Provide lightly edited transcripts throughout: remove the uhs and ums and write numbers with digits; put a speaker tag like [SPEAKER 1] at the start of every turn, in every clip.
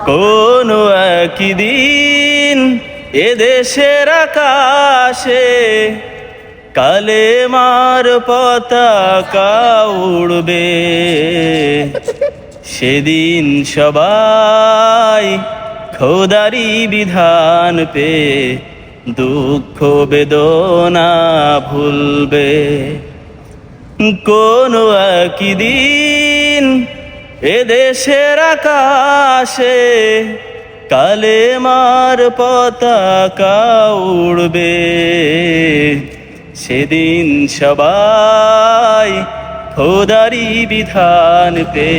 [SPEAKER 1] কোন একদিন এদেশের আকাশে কালেমার পতাকা উড়বে, সেদিন সবাই খোদারি বিধান পে দুঃখ বেদনা ভুলবে। কোন একদিন এদেশের আকাশে কালেমার পতাকা উড়বে, সেদিন সবাই খোদারি বিধান পে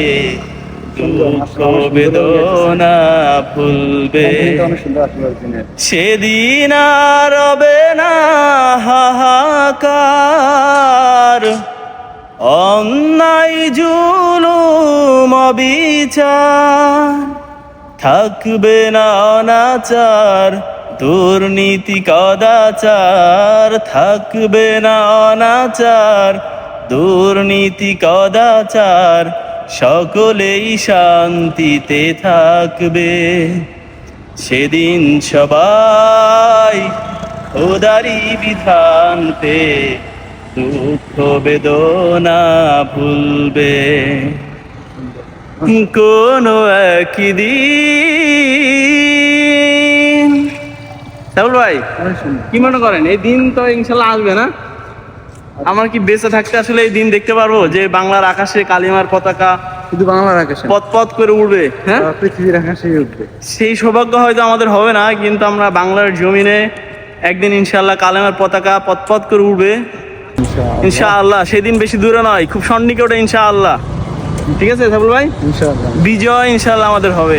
[SPEAKER 1] দুঃখ বেদনা ভুলবে। সেদিন আর রবে না হাহাকার, অন্যায় জুলুম অবিচার, থাকবে না অনাচার দুর্নীতি কদাচার, থাকবে না অনাচার দুর্নীতি কদাচার, সকলেই শান্তিতে থাকবে। সেদিন সবাই খোদারি বিধান পে দুঃখ বেদনা ভুলবে। কোন একদিন সাহুল ভাই কি মনে করেন এই দিন তো ইনশাল্লাহ আসবে না? আমার কি বেঁচে থাকতে আসলে এই দিন দেখতে পারবো যে বাংলার আকাশে কালিমার পতাকা
[SPEAKER 2] শুধু বাংলার আকাশে
[SPEAKER 1] পথ পথ করে উড়বে? হ্যাঁ,
[SPEAKER 2] পৃথিবীর আকাশে উঠবে।
[SPEAKER 1] সেই সৌভাগ্য হয়তো আমাদের হবে না, কিন্তু আমরা বাংলার জমিনে একদিন ইনশাআল্লাহ কালেমার পতাকা পথ পথ করে উড়বে ইনশাআল্লাহ। সেদিন বেশি দূরে নয়, খুব সন্নিকটে ইনশাআল্লাহ। ঠিক আছে সাবুল ভাই,
[SPEAKER 2] ইনশাআল্লাহ
[SPEAKER 1] বিজয় ইনশাআল্লাহ আমাদের হবে।